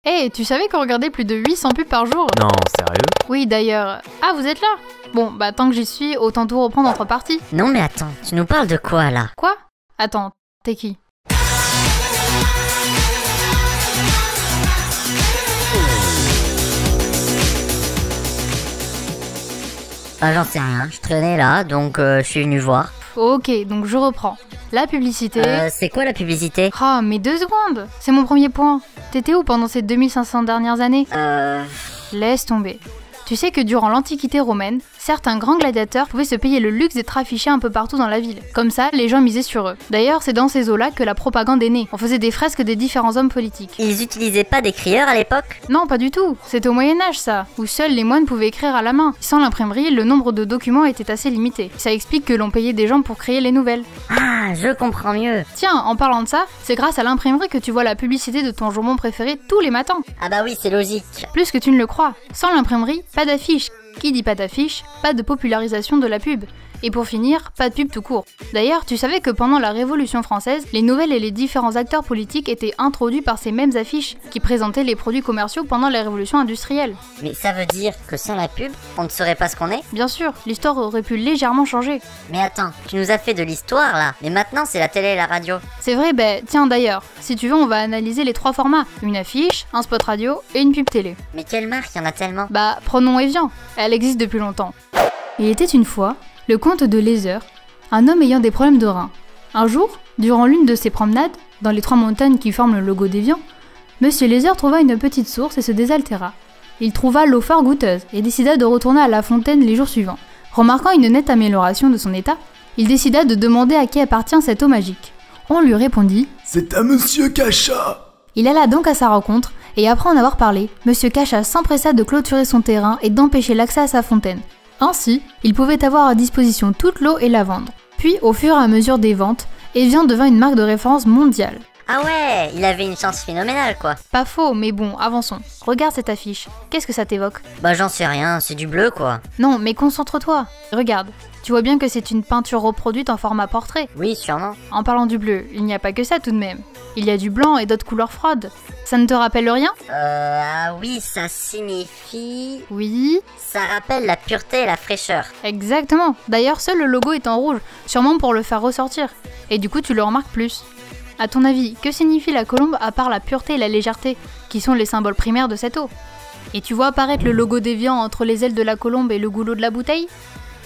Hey, tu savais qu'on regardait plus de 800 pubs par jour? Non, sérieux? Oui, d'ailleurs. Ah, vous êtes là? Bon, bah tant que j'y suis, autant tout reprendre entre parties. Non mais attends, tu nous parles de quoi là? Quoi? Attends, t'es qui? Ah j'en sais rien, je traînais là, donc je suis venu voir. Ok, donc je reprends. La publicité... C'est quoi la publicité? Ah, mais 2 secondes! C'est mon premier point. T'étais où pendant ces 2500 dernières années? Laisse tomber. Tu sais que durant l'Antiquité romaine, certains grands gladiateurs pouvaient se payer le luxe d'être affichés un peu partout dans la ville. Comme ça, les gens misaient sur eux. D'ailleurs, c'est dans ces eaux-là que la propagande est née. On faisait des fresques des différents hommes politiques. Ils utilisaient pas des crieurs à l'époque? Non, pas du tout. C'était au Moyen-Âge, ça, où seuls les moines pouvaient écrire à la main. Sans l'imprimerie, le nombre de documents était assez limité. Ça explique que l'on payait des gens pour créer les nouvelles. Ah, je comprends mieux. Tiens, en parlant de ça, c'est grâce à l'imprimerie que tu vois la publicité de ton jambon préféré tous les matins. Ah bah oui, c'est logique. Plus que tu ne le crois. Sans l'imprimerie, pas d'affiche. Qui dit pas d'affiche, pas de popularisation de la pub. Et pour finir, pas de pub tout court. D'ailleurs, tu savais que pendant la Révolution française, les nouvelles et les différents acteurs politiques étaient introduits par ces mêmes affiches qui présentaient les produits commerciaux pendant la Révolution industrielle. Mais ça veut dire que sans la pub, on ne saurait pas ce qu'on est? Bien sûr, l'histoire aurait pu légèrement changer. Mais attends, tu nous as fait de l'histoire là, mais maintenant c'est la télé et la radio. C'est vrai, tiens d'ailleurs, si tu veux on va analyser les 3 formats. Une affiche, un spot radio et une pub télé. Mais quelle marque? Il y en a tellement. Bah, prenons Evian, elle existe depuis longtemps. Il était une fois le comte de Lézeur, un homme ayant des problèmes de reins. Un jour, durant l'une de ses promenades, dans les 3 montagnes qui forment le logo d'Evian, Monsieur Lézeur trouva une petite source et se désaltéra. Il trouva l'eau fort goûteuse et décida de retourner à la fontaine les jours suivants. Remarquant une nette amélioration de son état, il décida de demander à qui appartient cette eau magique. On lui répondit « C'est à Monsieur Cachat !» Il alla donc à sa rencontre, et après en avoir parlé, Monsieur Cachat s'empressa de clôturer son terrain et d'empêcher l'accès à sa fontaine. Ainsi, il pouvait avoir à disposition toute l'eau et la vendre. Puis, au fur et à mesure des ventes, Evian devint une marque de référence mondiale. Ah ouais, il avait une chance phénoménale quoi. Pas faux, mais bon, avançons. Regarde cette affiche. Qu'est-ce que ça t'évoque? Bah j'en sais rien, c'est du bleu quoi. Non, mais concentre-toi. Regarde. Tu vois bien que c'est une peinture reproduite en format portrait. Oui, sûrement. En parlant du bleu, il n'y a pas que ça tout de même. Il y a du blanc et d'autres couleurs froides. Ça ne te rappelle rien? Ah oui, ça signifie... Oui. Ça rappelle la pureté et la fraîcheur. Exactement. D'ailleurs, seul le logo est en rouge, sûrement pour le faire ressortir. Et du coup, tu le remarques plus. À ton avis, que signifie la colombe à part la pureté et la légèreté, qui sont les symboles primaires de cette eau? Et tu vois apparaître le logo d'Evian entre les ailes de la colombe et le goulot de la bouteille?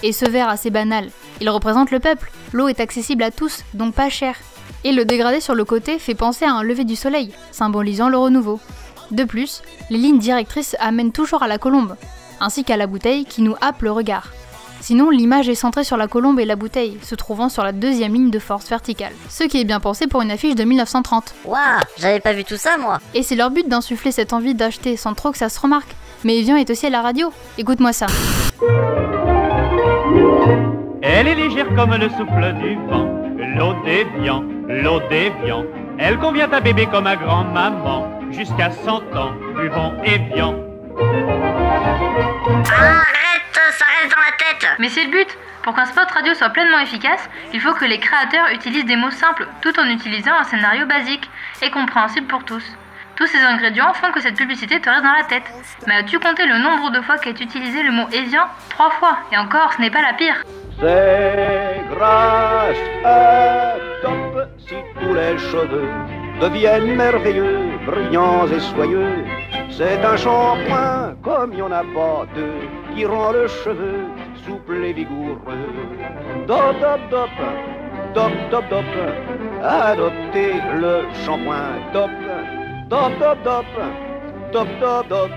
Et ce verre assez banal, il représente le peuple. L'eau est accessible à tous, donc pas chère. Et le dégradé sur le côté fait penser à un lever du soleil, symbolisant le renouveau. De plus, les lignes directrices amènent toujours à la colombe, ainsi qu'à la bouteille qui nous happe le regard. Sinon, l'image est centrée sur la colombe et la bouteille, se trouvant sur la 2e ligne de force verticale. Ce qui est bien pensé pour une affiche de 1930. Waouh, j'avais pas vu tout ça moi. Et c'est leur but d'insuffler cette envie d'acheter sans trop que ça se remarque. Mais Evian est aussi à la radio. Écoute-moi ça. Elle est légère comme le souffle du vent, l'eau d'Evian, l'eau d'Evian. Elle convient à bébé comme à grand-maman, jusqu'à 100 ans, buvons Evian. Arrête, ça reste dans la tête. Mais c'est le but. Pour qu'un spot radio soit pleinement efficace, il faut que les créateurs utilisent des mots simples, tout en utilisant un scénario basique et compréhensible pour tous. Tous ces ingrédients font que cette publicité te reste dans la tête. Mais as-tu compté le nombre de fois qu'est utilisé le mot Evian? 3 fois. Et encore, ce n'est pas la pire. C'est grâce à Top si tous les cheveux deviennent merveilleux, brillants et soyeux. C'est un shampoing comme il n'y en a pas deux qui rend le cheveu souple et vigoureux. Dop, dop, dop, dop, dop, dop, adoptez le shampoing Dop. Dop, dop, dop, dop, dop, dop,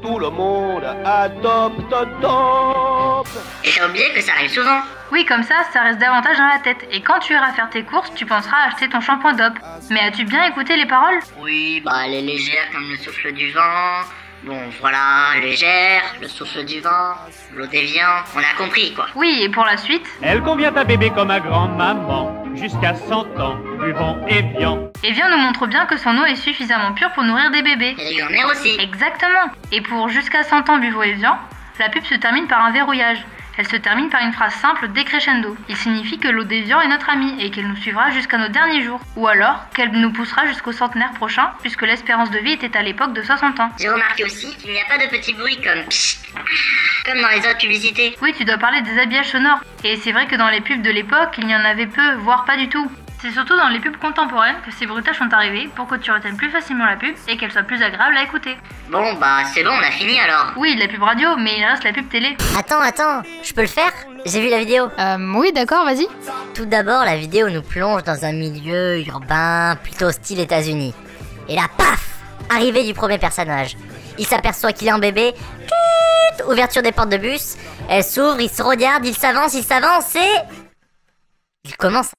tout le monde adopte Dop. Et t'as oublié que ça arrive souvent. Oui, comme ça reste davantage dans la tête. Et quand tu iras faire tes courses, tu penseras à acheter ton shampoing Dop. Mais as-tu bien écouté les paroles? Oui, bah elle est légère comme le souffle du vent. Bon, voilà, légère, le souffle du vent, l'eau d'Evian, on a compris quoi. Oui, et pour la suite? Elle convient à bébé comme à grand-maman, jusqu'à 100 ans, buvons Evian. Evian nous montre bien que son eau est suffisamment pure pour nourrir des bébés. Et les grand-mères aussi. Exactement. Et pour jusqu'à 100 ans buvons Evian, la pub se termine par un verrouillage. Elle se termine par une phrase simple décrescendo. Il signifie que l'eau déviant est notre amie et qu'elle nous suivra jusqu'à nos derniers jours. Ou alors qu'elle nous poussera jusqu'au centenaire prochain, puisque l'espérance de vie était à l'époque de 60 ans. J'ai remarqué aussi qu'il n'y a pas de petits bruits comme psst, comme dans les autres publicités. Oui, tu dois parler des habillages sonores. Et c'est vrai que dans les pubs de l'époque, il y en avait peu, voire pas du tout. C'est surtout dans les pubs contemporaines que ces bruitages sont arrivés pour que tu retiennes plus facilement la pub et qu'elle soit plus agréable à écouter. Bon bah c'est bon, on a fini alors. Oui, la pub radio, mais il reste la pub télé. Attends, je peux le faire? J'ai vu la vidéo. Oui, d'accord, vas-y. Tout d'abord, la vidéo nous plonge dans un milieu urbain plutôt style États-Unis. Et là, paf! Arrivée du premier personnage. Il s'aperçoit qu'il est en bébé. Tut, ouverture des portes de bus. Elle s'ouvre, il se regarde, il s'avance et... il commence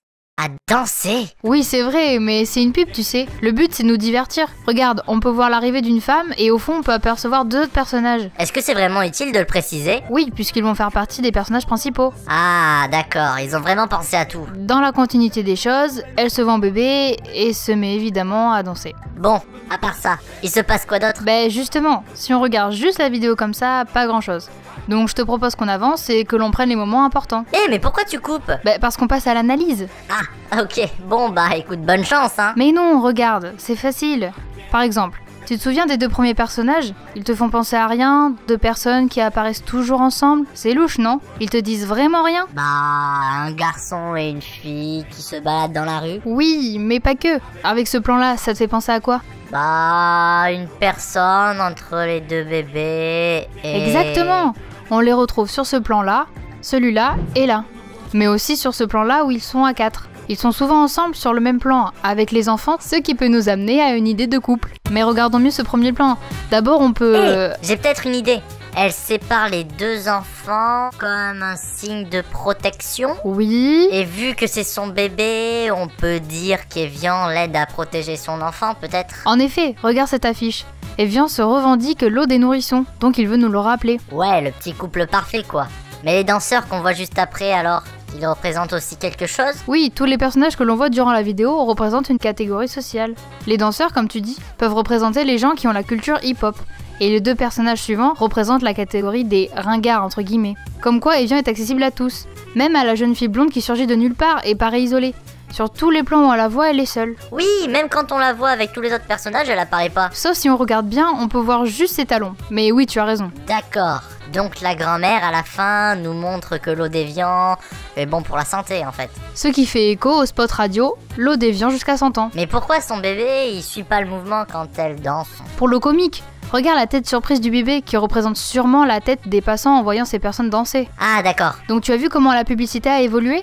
à danser. Oui, c'est vrai, mais c'est une pub, tu sais. Le but, c'est de nous divertir. Regarde, on peut voir l'arrivée d'une femme et au fond, on peut apercevoir deux autres personnages. Est-ce que c'est vraiment utile de le préciser? Oui, puisqu'ils vont faire partie des personnages principaux. Ah, d'accord, ils ont vraiment pensé à tout. Dans la continuité des choses, elle se voit en bébé et se met évidemment à danser. Bon, à part ça, il se passe quoi d'autre? Ben justement, si on regarde juste la vidéo comme ça, pas grand chose. Donc je te propose qu'on avance et que l'on prenne les moments importants. Eh, mais pourquoi tu coupes? Ben parce qu'on passe à l'analyse. Ah, ok, bon bah écoute, bonne chance hein. Mais non, regarde, c'est facile. Par exemple, tu te souviens des deux premiers personnages? Ils te font penser à rien, deux personnes qui apparaissent toujours ensemble. C'est louche, non? Ils te disent vraiment rien? Bah, un garçon et une fille qui se baladent dans la rue. Oui, mais pas que. Avec ce plan-là, ça te fait penser à quoi? Bah, une personne entre les deux bébés et... Exactement. On les retrouve sur ce plan-là, celui-là et là. Mais aussi sur ce plan-là où ils sont à 4. Ils sont souvent ensemble sur le même plan, avec les enfants, ce qui peut nous amener à une idée de couple. Mais regardons mieux ce premier plan. D'abord, on peut... J'ai peut-être une idée. Elle sépare les deux enfants comme un signe de protection. Oui. Et vu que c'est son bébé, on peut dire qu'Evian l'aide à protéger son enfant, peut-être. En effet, regarde cette affiche. Evian se revendique l'eau des nourrissons, donc il veut nous le rappeler. Ouais, le petit couple parfait, quoi. Mais les danseurs qu'on voit juste après, alors, ils représentent aussi quelque chose? Oui, tous les personnages que l'on voit durant la vidéo représentent une catégorie sociale. Les danseurs, comme tu dis, peuvent représenter les gens qui ont la culture hip-hop. Et les deux personnages suivants représentent la catégorie des ringards entre guillemets. Comme quoi Evian est accessible à tous, même à la jeune fille blonde qui surgit de nulle part et paraît isolée. Sur tous les plans où on la voit, elle est seule. Oui, même quand on la voit avec tous les autres personnages, elle apparaît pas. Sauf si on regarde bien, on peut voir juste ses talons. Mais oui, tu as raison. D'accord. Donc la grand-mère, à la fin, nous montre que l'eau d'Evian est bon pour la santé, en fait. Ce qui fait écho au spot radio, l'eau d'Evian jusqu'à 100 ans. Mais pourquoi son bébé, il suit pas le mouvement quand elle danse? Pour le comique. Regarde la tête surprise du bébé qui représente sûrement la tête des passants en voyant ces personnes danser. Ah, d'accord. Donc tu as vu comment la publicité a évolué?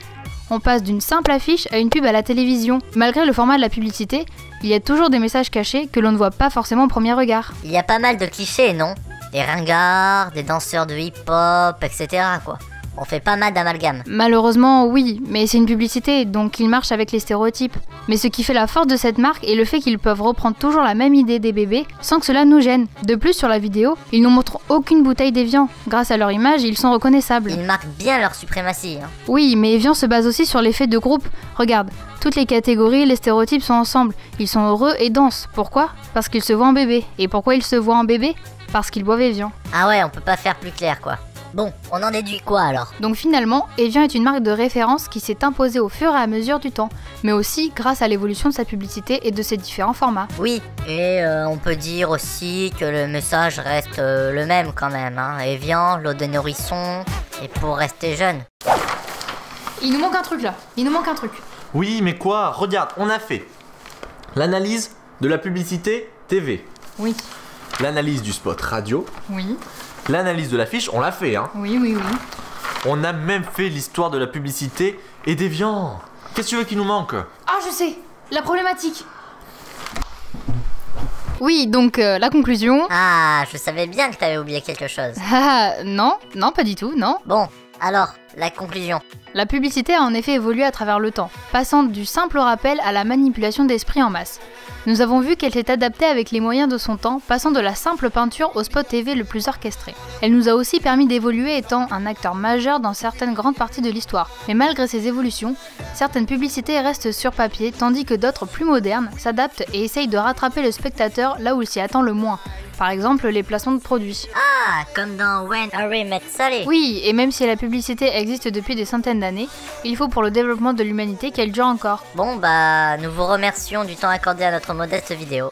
On passe d'une simple affiche à une pub à la télévision. Malgré le format de la publicité, il y a toujours des messages cachés que l'on ne voit pas forcément au premier regard. Il y a pas mal de clichés, non? Des ringards, des danseurs de hip-hop, etc. quoi. On fait pas mal d'amalgames. Malheureusement, oui, mais c'est une publicité, donc ils marchent avec les stéréotypes. Mais ce qui fait la force de cette marque est le fait qu'ils peuvent reprendre toujours la même idée des bébés sans que cela nous gêne. De plus, sur la vidéo, ils ne montrent aucune bouteille d'Evian. Grâce à leur image, ils sont reconnaissables. Ils marquent bien leur suprématie. Hein. Oui, mais Evian se base aussi sur l'effet de groupe. Regarde, toutes les catégories, les stéréotypes sont ensemble. Ils sont heureux et dansent. Pourquoi? Parce qu'ils se voient en bébé. Et pourquoi ils se voient en bébé? Parce qu'ils boivent Evian. Ah ouais, on peut pas faire plus clair quoi. Bon, on en déduit quoi alors? Donc finalement, Evian est une marque de référence qui s'est imposée au fur et à mesure du temps, mais aussi grâce à l'évolution de sa publicité et de ses différents formats. Oui, et on peut dire aussi que le message reste le même quand même. Hein. Evian, l'eau de nourrisson, et pour rester jeune. Il nous manque un truc là, il nous manque un truc. Oui, mais quoi? Regarde, on a fait l'analyse de la publicité TV. Oui. L'analyse du spot radio. Oui. L'analyse de l'affiche, on l'a fait, hein. Oui. On a même fait l'histoire de la publicité et d'Evian. Qu'est-ce que tu veux qu'il nous manque? Ah, je sais, la problématique. Oui, donc la conclusion... Ah, je savais bien que t'avais oublié quelque chose. Ah, non, pas du tout, non. Bon, alors, la conclusion. La publicité a en effet évolué à travers le temps, passant du simple rappel à la manipulation d'esprit en masse. Nous avons vu qu'elle s'est adaptée avec les moyens de son temps, passant de la simple peinture au spot TV le plus orchestré. Elle nous a aussi permis d'évoluer étant un acteur majeur dans certaines grandes parties de l'histoire. Mais malgré ces évolutions, certaines publicités restent sur papier, tandis que d'autres plus modernes s'adaptent et essayent de rattraper le spectateur là où il s'y attend le moins. Par exemple, les placements de produits. Ah, comme dans When Harry Met Sally. Oui, et même si la publicité existe depuis des centaines d'années, il faut pour le développement de l'humanité qu'elle dure encore. Bon bah, nous vous remercions du temps accordé à notre modeste vidéo.